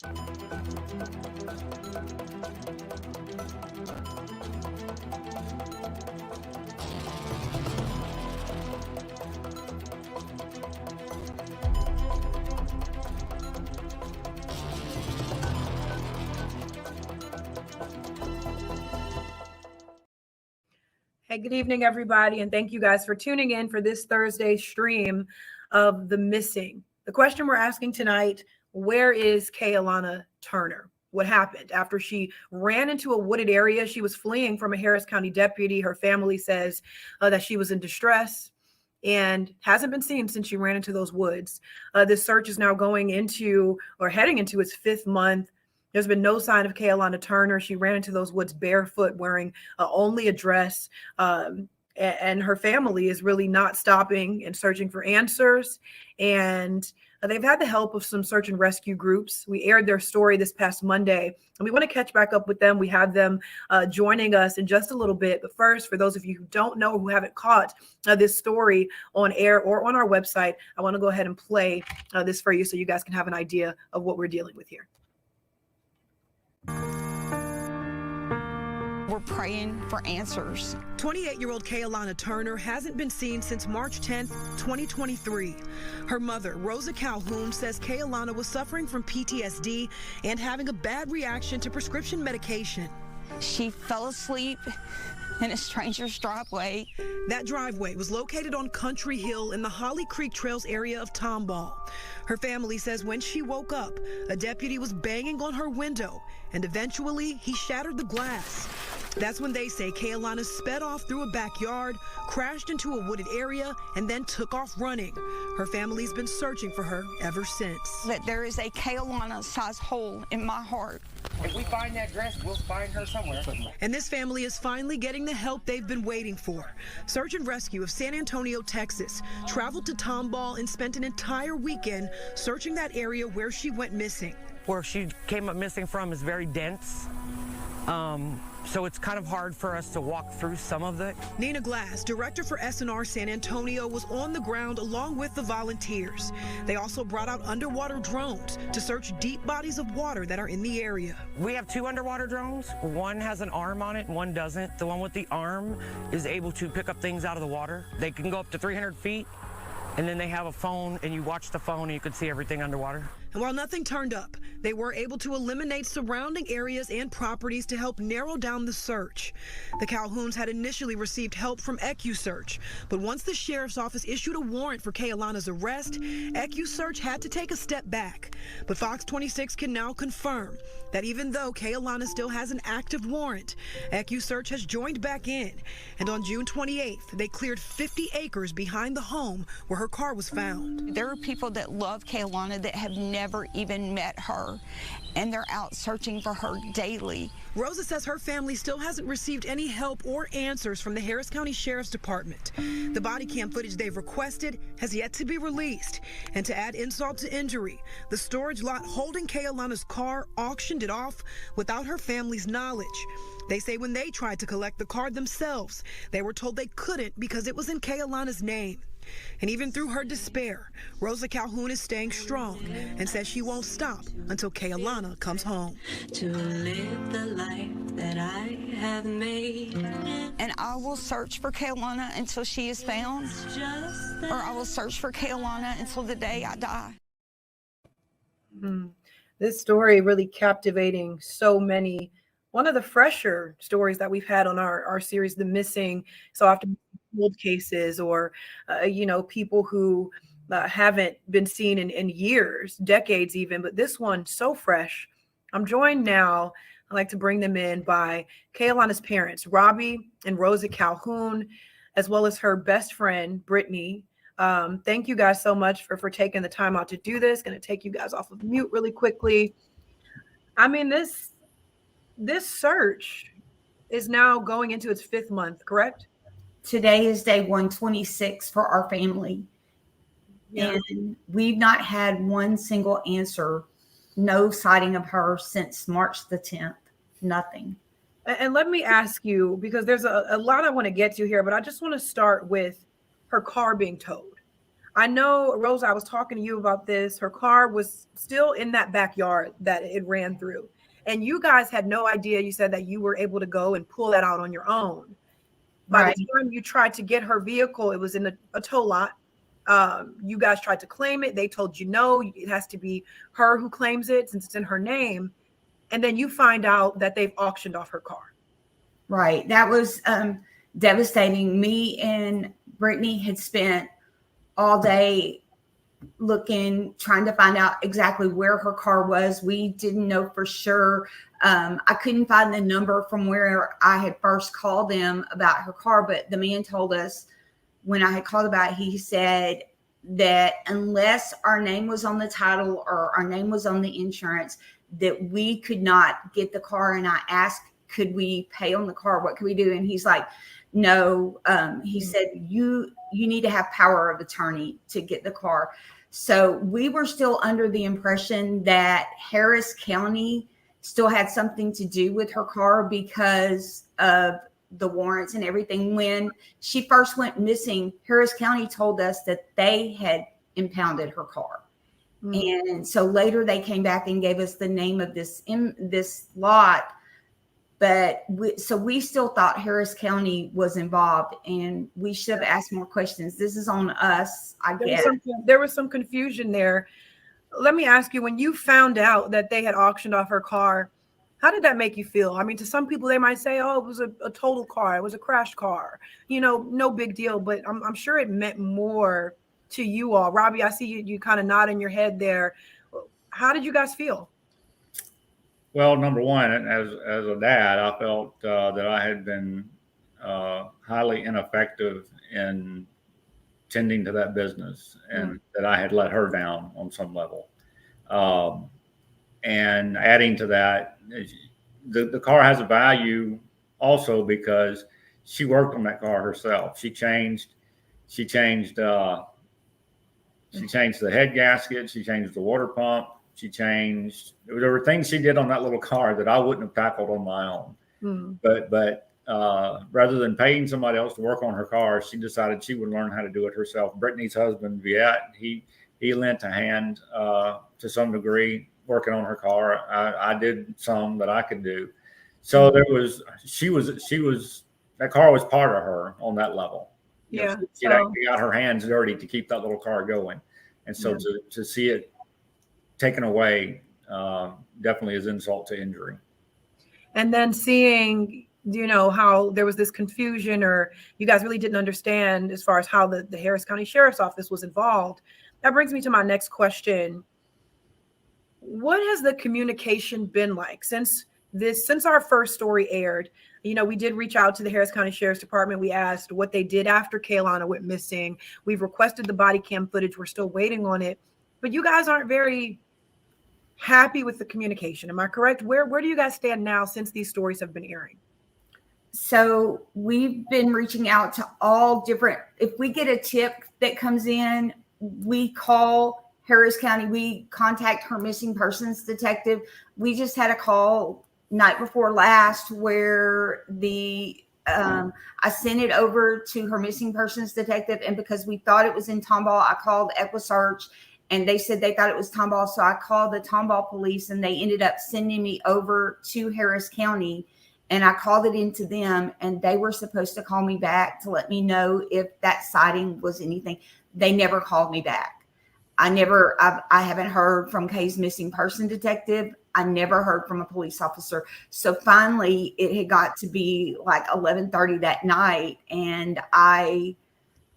Hey, good evening, everybody, and thank you guys for tuning in for this Thursday stream of The Missing. The question we're asking tonight, where is Kay-Alana Turner? What happened after she ran into a wooded area? She was fleeing from a Harris County deputy. Her family says that she was in distress and hasn't been seen since she ran into those woods. This search is now going into or heading into its fifth month. There's been no sign of Kay-Alana Turner. She ran into those woods barefoot, wearing only a dress. And her family is really not stopping and searching for answers. And they've had the help of some search and rescue groups. We aired their story this past Monday, and we want to catch back up with them. We have them joining us in just a little bit. But first, for those of you who don't know, who haven't caught this story on air or on our website, I want to go ahead and play this for you so you guys can have an idea of what we're dealing with here. We're praying for answers. 28-year-old Kay-Alana Turner hasn't been seen since March 10th, 2023. Her mother, Rosa Calhoun, says Kay-Alana was suffering from PTSD and having a bad reaction to prescription medication. She fell asleep in a stranger's driveway. That driveway was located on Country Hill in the Holly Creek Trails area of Tomball. Her family says when she woke up, a deputy was banging on her window, and eventually he shattered the glass. That's when they say Kay-Alana sped off through a backyard, crashed into a wooded area, and then took off running. Her family's been searching for her ever since. That there is a Kay-Alana-sized hole in my heart. If we find that dress, we'll find her somewhere. And this family is finally getting the help they've been waiting for. Search and Rescue of San Antonio, Texas, traveled to Tomball and spent an entire weekend searching that area where she went missing. Where she came up missing from is very dense. So it's kind of hard for us to walk through some of it. Nina Glass, director for SNR San Antonio, was on the ground along with the volunteers. They also brought out underwater drones to search deep bodies of water that are in the area. We have 2 underwater drones. One has an arm on it and one doesn't. The one with the arm is able to pick up things out of the water. They can go up to 300 feet, and then they have a phone, and you watch the phone and you can see everything underwater. And while nothing turned up, they were able to eliminate surrounding areas and properties to help narrow down the search. The Calhouns had initially received help from EcuSearch, but once the sheriff's office issued a warrant for Kay-Alana's arrest, EcuSearch had to take a step back. But Fox 26 can now confirm that even though Kay-Alana still has an active warrant, EcuSearch has joined back in. And on June 28th, they cleared 50 acres behind the home where her car was found. There are people that love Kay-Alana that have never even met her, and they're out searching for her daily. Rosa says her family still hasn't received any help or answers from the Harris County Sheriff's Department. The body cam footage they've requested has yet to be released. And to add insult to injury, the storage lot holding Kay-Alana's car auctioned it off without her family's knowledge. They say when they tried to collect the car themselves, they were told they couldn't because it was in Kay-Alana's name. And even through her despair, Rosa Calhoun is staying strong and says she won't stop until Kay-Alana comes home. To live the life that I have made. And I will search for Kay-Alana until she is found, or I will search for Kay-Alana until the day I die. This story really captivating so many. One of the fresher stories that we've had on our series, The Missing, so often cold cases or, people who haven't been seen in years, decades even, but this one so fresh. I'm joined now, I'd like to bring them in by Kay-Alana's parents, Robbie and Rosa Calhoun, as well as her best friend, Brittany. Thank you guys so much for taking the time out to do this. Going to take you guys off of mute really quickly. I mean, this search is now going into its 5th month, correct? Today is day 126 for our family. Yeah. And we've not had one single answer, no sighting of her since March the 10th, nothing. And let me ask you, because there's a lot I want to get to here, but I just want to start with her car being towed. I know, Rosa, I was talking to you about this. Her car was still in that backyard that it ran through. And you guys had no idea. You said that you were able to go and pull that out on your own. By the Right. time you tried to get her vehicle, it was in a tow lot. You guys tried to claim it. They told you no, it has to be her who claims it since it's in her name. And then you find out that they've auctioned off her car. Right. That was devastating. Me and Brittany had spent all day looking, trying to find out exactly where her car was. We didn't know for sure. I couldn't find the number from where I had first called them about her car, but the man told us when I had called about it, he said that unless our name was on the title or our name was on the insurance, that we could not get the car. And I asked, could we pay on the car? What could we do? And he's like, no. He said, you need to have power of attorney to get the car. So we were still under the impression that Harris County still had something to do with her car because of the warrants and everything. When she first went missing, Harris County told us that they had impounded her car. And so later they came back and gave us the name of this lot. But we still thought Harris County was involved, and we should have asked more questions. This is on us, I guess. There was some confusion there. Let me ask you, when you found out that they had auctioned off her car, how did that make you feel? I mean, to some people, they might say, oh, it was a total car. It was a crash car. You know, no big deal. But I'm sure it meant more to you all. Robbie, I see you kind of nodding your head there. How did you guys feel? Well, number one, as a dad, I felt that I had been highly ineffective in tending to that business, and that I had let her down on some level. And adding to that, the car has a value also because she worked on that car herself. She changed the head gasket. She changed the water pump. There were things she did on that little car that I wouldn't have tackled on my own. But rather than paying somebody else to work on her car, she decided she would learn how to do it herself. Brittany's husband, Viet, he lent a hand to some degree working on her got I did some that I could do. So that car was part of her on that level. Yeah. She actually got her hands dirty to keep that little car going. And so to see it taken away definitely is insult to injury. And then seeing, how there was this confusion, or you guys really didn't understand as far as how the Harris County Sheriff's Office was involved. That brings me to my next question. What has the communication been like since our first story aired? We did reach out to the Harris County Sheriff's Department. We asked what they did after Kay-Alana went missing. We've requested the body cam footage. We're still waiting on it. But you guys aren't very happy with the communication. Am I correct? Where do you guys stand now since these stories have been airing? So we've been reaching out to all different, if we get a tip that comes in, we call Harris County, we contact her missing persons detective. We just had a call night before last where I sent it over to her missing persons detective. And because we thought it was in Tomball, I called EquiSearch and they said they thought it was Tomball. So I called the Tomball police and they ended up sending me over to Harris County, and I called it into them, and they were supposed to call me back to let me know if that sighting was anything. They never called me back. I haven't heard from Kay's missing person detective. I never heard from a police officer. So finally it had got to be like 11:30 that night, and I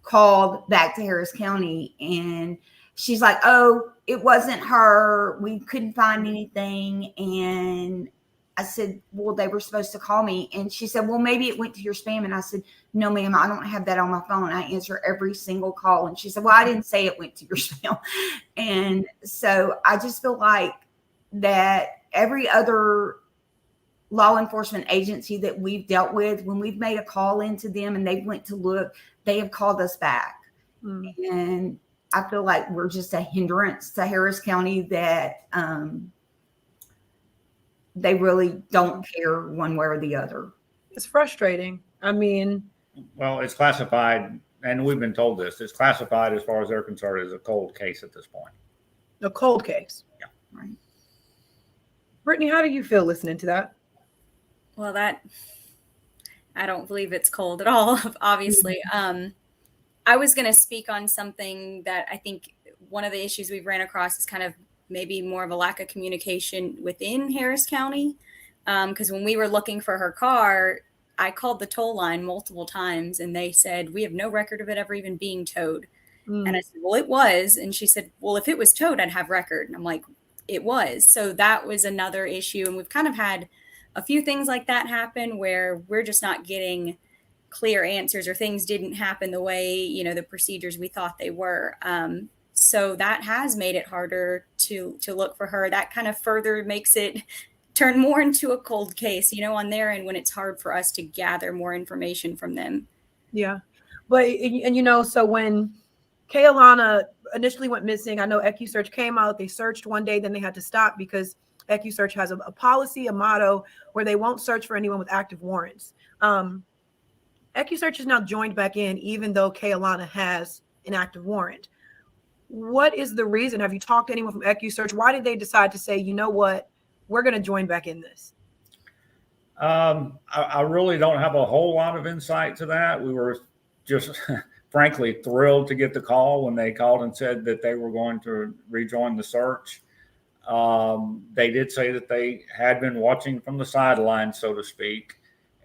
called back to Harris County, and she's like, oh, it wasn't her. We couldn't find anything. And I said, well, they were supposed to call me. And she said, well, maybe it went to your spam. And I said, no, ma'am, I don't have that on my phone. I answer every single call. And she said, well, I didn't say it went to your spam. And so I just feel like that every other law enforcement agency that we've dealt with, when we've made a call into them and they went to look, they have called us back. And I feel like we're just a hindrance to Harris County, that they really don't care one way or the other. It's frustrating. I mean, well, it's classified and we've been told this, it's classified as far as they're concerned as a cold case at this point. A cold case. Yeah. Right. Brittany, how do you feel listening to that? Well, I don't believe it's cold at all, obviously. I was going to speak on something that I think one of the issues we've ran across is kind of maybe more of a lack of communication within Harris County. Because when we were looking for her car, I called the toll line multiple times and they said, we have no record of it ever even being towed. And I said, well, it was. And she said, well, if it was towed, I'd have record. And I'm like, it was. So that was another issue. And we've kind of had a few things like that happen where we're just not getting clear answers, or things didn't happen the way, you know, the procedures we thought they were. So that has made it harder to look for her. That kind of further makes it turn more into a cold case, you know, on their end, when it's hard for us to gather more information from them. Yeah. But, and you know, so when Kay-Alana initially went missing, I know EquuSearch came out, they searched one day, then they had to stop because EquuSearch has a policy, a motto where they won't search for anyone with active warrants. EquuSearch is now joined back in, even though Kay-Alana has an active warrant. What is the reason? Have you talked to anyone from EquuSearch? Why did they decide to say, you know what, we're going to join back in this? I really don't have a whole lot of insight to that. We were just frankly thrilled to get the call when they called and said that they were going to rejoin the search. They did say that they had been watching from the sidelines, so to speak,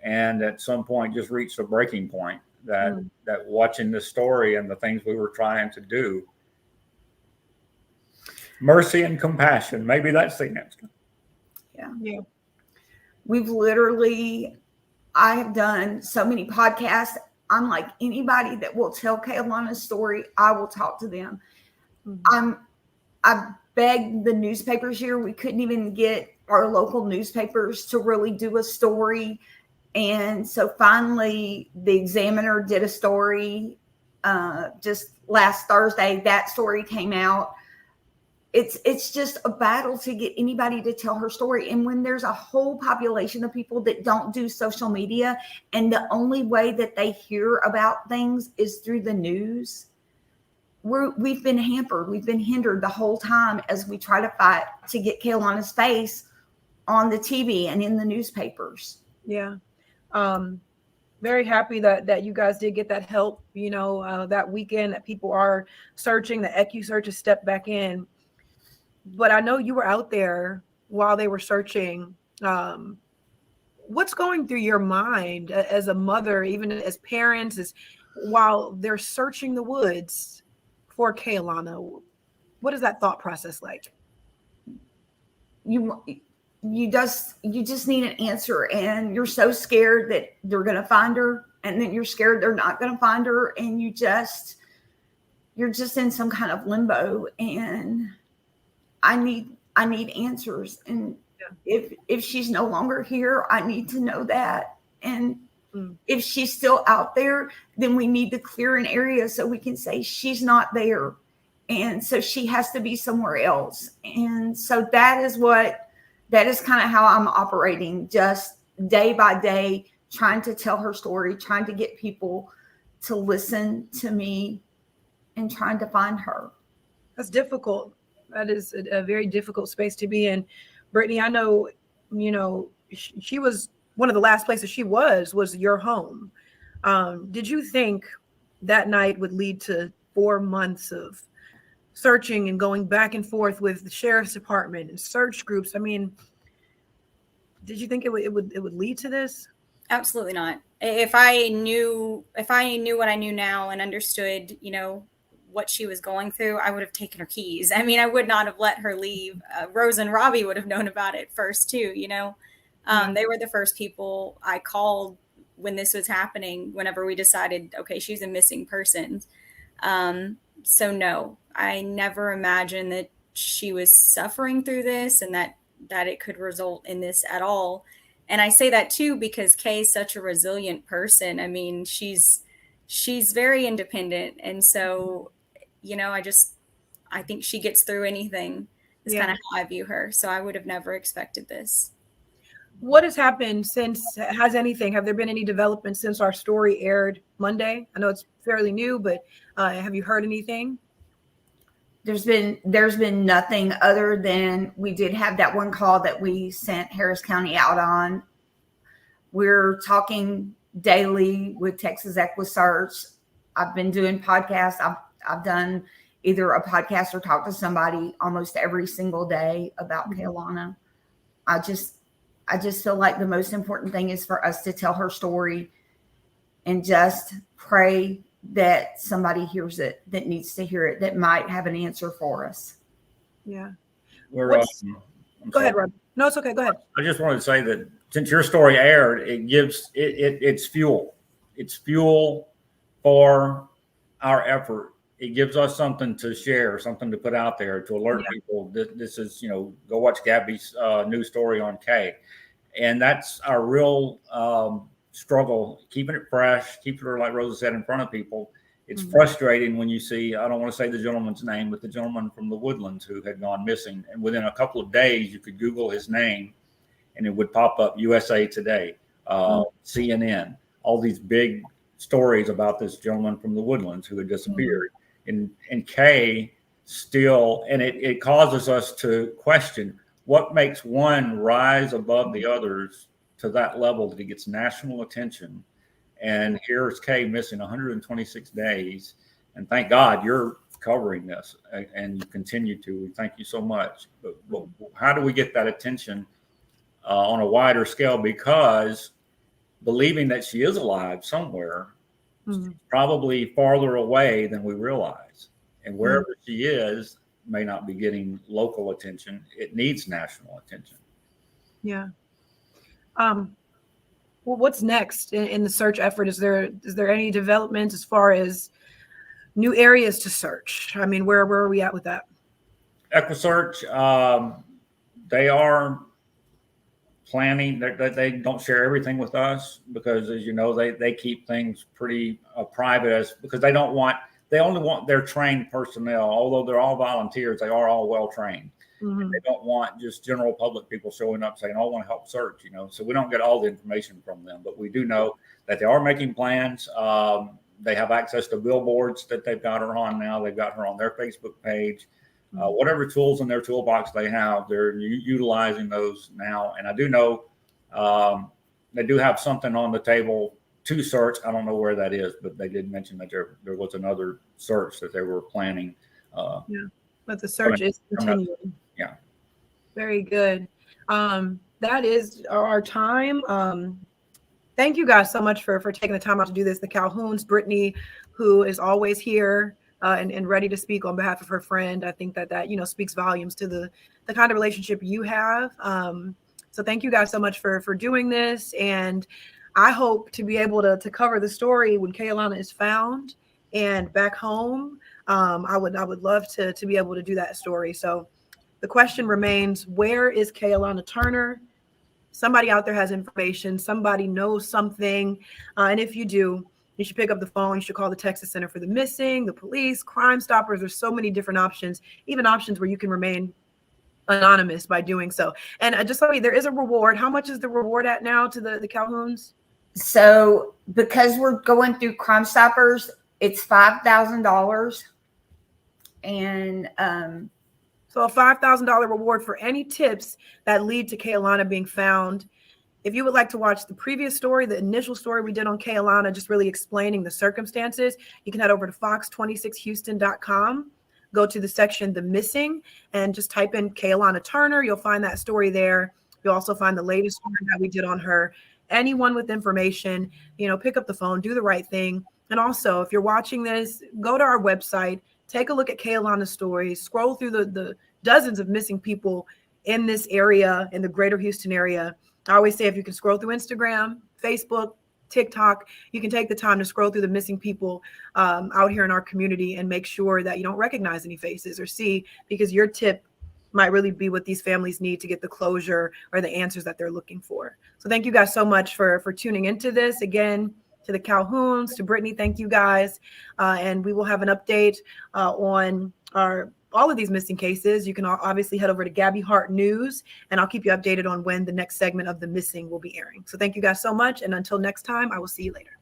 and at some point just reached a breaking point that watching this story and the things we were trying to do. Mercy and compassion. Maybe that's the answer. Yeah. We've literally, I have done so many podcasts. I'm like, anybody that will tell Kay-Alana's story, I will talk to them. I begged the newspapers here. We couldn't even get our local newspapers to really do a story. And so finally, the Examiner did a story just last Thursday. That story came out. It's just a battle to get anybody to tell her story. And when there's a whole population of people that don't do social media, and the only way that they hear about things is through the news, we've been hampered. We've been hindered the whole time as we try to fight to get Kay-Alana's face on the TV and in the newspapers. Yeah. Very happy that you guys did get that help, you know, that weekend, that people are searching, the EquuSearch has stepped back in. But I know you were out there while they were searching. What's going through your mind as a mother, even as parents, as while they're searching the woods for Kay-Alana? What is that thought process like? You just need an answer, and you're so scared that they're going to find her, and then you're scared they're not going to find her, and you're just in some kind of limbo. And I need answers. And if she's no longer here, I need to know that. And if she's still out there, then we need to clear an area so we can say she's not there. And so she has to be somewhere else. And so that is kind of how I'm operating, just day by day, trying to tell her story, trying to get people to listen to me, and trying to find her. That's difficult. That is a very difficult space to be in. Brittany, I know, you know, she was one of the last places she was your home. Did you think that night would lead to 4 months of searching and going back and forth with the sheriff's department and search groups? I mean, did you think it would lead to this? Absolutely not. If I knew what I knew now and understood, you know, what she was going through, I would have taken her keys. I mean, I would not have let her leave. Rose and Robbie would have known about it first too, you know. They were the first people I called when this was happening, whenever we decided, okay, she's a missing person. So no, I never imagined that she was suffering through this and that it could result in this at all. And I say that too because Kay is such a resilient person. I mean, she's very independent. And so, you know, I think she gets through anything is kind of how I view her. So I would have never expected this. What has happened since? Have there been any developments since our story aired Monday? I know it's fairly new, but have you heard anything? There's been nothing other than we did have that one call that we sent Harris County out on. We're talking daily with Texas EquiSearch. I've been doing podcasts. I've done either a podcast or talked to somebody almost every single day about Kay-Alana. I just feel like the most important thing is for us to tell her story and just pray that somebody hears it, that needs to hear it, that might have an answer for us. Yeah. Go Go ahead, Rob. No, it's okay. Go ahead. I just wanted to say that since your story aired, it's fuel. It's fuel for our effort. It gives us something to share, something to put out there to alert people that this is, go watch Gabby's new story on Kay. And that's our real struggle, keeping it fresh, keeping her, like Rosa said, in front of people. It's frustrating when you see, I don't want to say the gentleman's name, but the gentleman from the Woodlands who had gone missing. And within a couple of days, you could Google his name and it would pop up USA Today, CNN, all these big stories about this gentleman from the Woodlands who had disappeared. And Kay still, and it causes us to question what makes one rise above the others to that level that he gets national attention. And here's Kay missing 126 days. And thank God you're covering this and you continue to. We thank you so much. But how do we get that attention on a wider scale? Because believing that she is alive somewhere, probably farther away than we realize. And wherever she is may not be getting local attention. It needs national attention. Yeah. Well, what's next in the search effort? Is there any development as far as new areas to search? I mean, where are we at with that? EquiSearch, they are planning. They don't share everything with us because, as you know, they keep things pretty private, because they only want their trained personnel. Although they're all volunteers, they are all well trained. They don't want just general public people showing up saying, "Oh, I want to help search," So we don't get all the information from them, but we do know that they are making plans. They have access to billboards that they've got her on now. They've got her on their Facebook page. Whatever tools in their toolbox they have, they're utilizing those now. And I do know they do have something on the table to search. I don't know where that is, but they did mention that there was another search that they were planning. But the search is continuing. Yeah. Very good. That is our time. Thank you guys so much for taking the time out to do this. The Calhouns, Brittany, who is always here and ready to speak on behalf of her friend. I think that speaks volumes to the kind of relationship you have. So thank you guys so much for doing this. And I hope to be able to cover the story when Kay-Alana is found and back home. I would love to be able to do that story. So the question remains, where is Kay-Alana Turner? Somebody out there has information. Somebody knows something. And if you do, you should pick up the phone. You should call the Texas Center for the Missing, the police, Crime Stoppers. There's so many different options, even options where you can remain anonymous by doing so. And just let me, there is a reward. How much is the reward at now to the Calhouns? So because we're going through Crime Stoppers, it's $5,000. And so a $5,000 reward for any tips that lead to Kay-Alana being found. If you would like to watch the previous story, the initial story we did on Kay-Alana, just really explaining the circumstances, you can head over to fox26houston.com, go to the section The Missing, and just type in Kay-Alana Turner. You'll find that story there. You'll also find the latest story that we did on her. Anyone with information, pick up the phone, do the right thing. And also, if you're watching this, go to our website, take a look at Kay-Alana's stories, scroll through the dozens of missing people in this area, in the greater Houston area. I always say, if you can scroll through Instagram, Facebook, TikTok, you can take the time to scroll through the missing people out here in our community and make sure that you don't recognize any faces or see, because your tip might really be what these families need to get the closure or the answers that they're looking for. So thank you guys so much for tuning into this. Again, to the Calhouns, to Brittany, thank you guys. And we will have an update on all of these missing cases, you can obviously head over to Gabby Hart News, and I'll keep you updated on when the next segment of The Missing will be airing. So thank you guys so much. And until next time, I will see you later.